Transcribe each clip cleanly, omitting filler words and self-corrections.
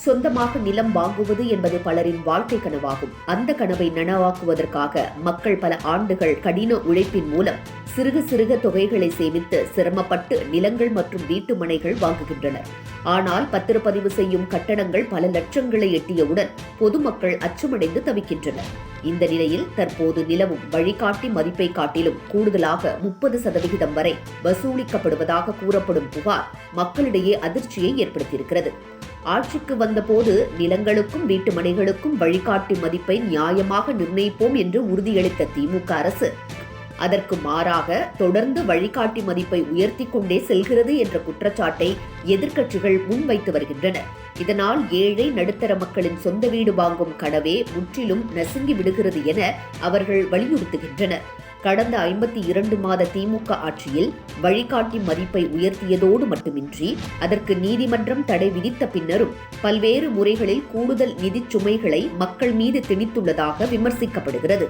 சொந்தமாக நிலம் வாங்குவது என்பது பலரின் வாழ்க்கை கனவாகும். அந்த கனவை நனவாக்குவதற்காக மக்கள் பல ஆண்டுகள் கடின உழைப்பின் மூலம் சிறுக சிறுக தொகைகளை சேமித்து சிரமப்பட்டு நிலங்கள் மற்றும் வீட்டு மனைகள் வாங்குகின்றனர். ஆனால் பத்திரப்பதிவு செய்யும் கட்டணங்கள் பல லட்சங்களை எட்டியவுடன் பொதுமக்கள் அச்சமடைந்து தவிக்கின்றனர். இந்த நிலையில் தற்போது நிலவும் வழிகாட்டி மதிப்பை காட்டிலும் கூடுதலாக 30% வரை வசூலிக்கப்படுவதாக கூறப்படும் புகார் மக்களிடையே அதிர்ச்சியை ஏற்படுத்தியிருக்கிறது. ஆட்சிக்கு வந்தபோது நிலங்களுக்கும் வீட்டு மனைகளுக்கும் வழிகாட்டி மதிப்பை நியாயமாக நிர்ணயிப்போம் என்று உறுதியளித்த திமுக அரசு அதற்கு மாறாக தொடர்ந்து வழிகாட்டி மதிப்பை உயர்த்தி கொண்டே செல்கிறது என்ற குற்றச்சாட்டை எதிர்க்கட்சிகள் முன்வைத்து வருகின்றன. இதனால் ஏழை நடுத்தர மக்களின் சொந்த வீடு வாங்கும் கனவே முற்றிலும் நசுங்கி விடுகிறது என அவர்கள் வலியுறுத்துகின்றனர். கடந்த 52 மாத திமுக ஆட்சியில் வழிகாட்டி மதிப்பை உயர்த்தியதோடு மட்டுமின்றி அதற்கு நீதிமன்றம் தடை விதித்த பின்னரும் பல்வேறு முறைகளில் கூடுதல் நிதிச் சுமைகளை மக்கள் மீது திணித்துள்ளதாக விமர்சிக்கப்படுகிறது.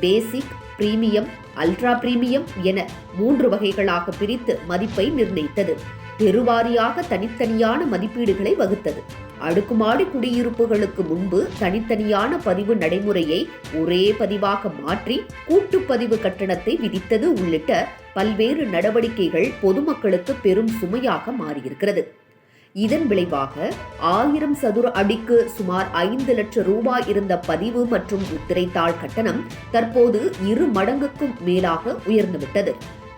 பேசிக், பிரீமியம், அல்ட்ரா பிரீமியம் என 3 வகைகளாக பிரித்து மதிப்பை நிர்ணயித்தது. பெருவாரியாக தனித்தனியான மதிப்பீடுகளை வகுத்தது. அடுக்குமாடி குடியிருப்புகளுக்கு முன்பு தனித்தனியான பதிவு நடைமுறையை ஒரே பதிவாக மாற்றி கூட்டுப்பதிவு கட்டணத்தை விதித்தது உள்ளிட்ட பல்வேறு நடவடிக்கைகள் பொதுமக்களுக்கு பெரும் சுமையாக மாறியிருக்கிறது. இதன் விளைவாக 1000 சதுர அடிக்கு சுமார் 5 லட்சம் ரூபாய் இருந்த பதிவு மற்றும் முத்திரைத்தாள் கட்டணம் தற்போது 2 மடங்குக்கும் மேலாக உயர்ந்துவிட்டது.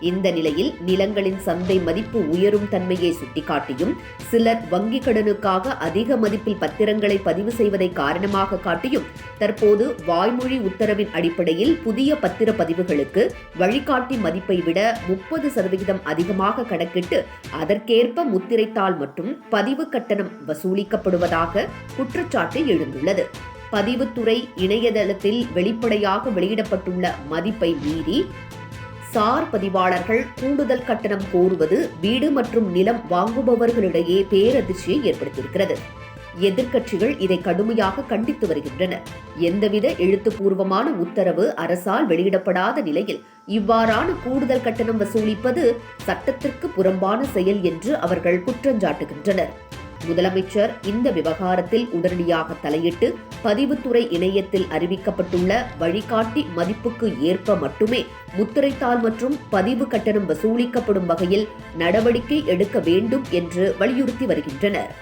இந்த நிலையில் நிலங்களின் சந்தை மதிப்பு உயரும் தன்மையை சுட்டிக்காட்டியும் சிலர் வங்கிக் கடனுக்காக அதிக மதிப்பில் பத்திரங்களை பதிவு செய்வதை காரணமாக காட்டியும் தற்போது வாய்மொழி உத்தரவின் அடிப்படையில் புதிய பத்திர பதிவுகளுக்கு வழிகாட்டி மதிப்பை விட 30% அதிகமாக கணக்கிட்டு அதற்கேற்ப முத்திரைத்தாள் மற்றும் பதிவு கட்டணம் வசூலிக்கப்படுவதாக குற்றச்சாட்டு எழுந்துள்ளது. பதிவுத்துறை இணையதளத்தில் வெளிப்படையாக வெளியிடப்பட்டுள்ள மதிப்பை மீறி சார் பதிவாளர்கள் கூடுதல் கட்டணம் கோருவது வீடு மற்றும் நிலம் வாங்குபவர்களிடையே பேரதிர்ச்சியை ஏற்படுத்தியிருக்கிறது. எதிர்க்கட்சிகள் இதை கடுமையாக கண்டித்து வருகின்றன. எந்தவித எழுத்துப்பூர்வமான உத்தரவு அரசால் வெளியிடப்படாத நிலையில் இவ்வாறான கூடுதல் கட்டணம் வசூலிப்பது சட்டத்திற்கு புறம்பான செயல் என்று அவர்கள் குற்றஞ்சாட்டுகின்றனர். முதலமைச்சர் இந்த விவகாரத்தில் உடனடியாக தலையிட்டு பதிவுத்துறை இணையத்தில் அறிவிக்கப்பட்டுள்ள வழிகாட்டி மதிப்புக்கு ஏற்ப மட்டுமே முத்திரைத்தாள் மற்றும் பதிவு கட்டணம் வசூலிக்கப்படும் வகையில் நடவடிக்கை எடுக்க வேண்டும் என்று வலியுறுத்தி வருகின்றனர்.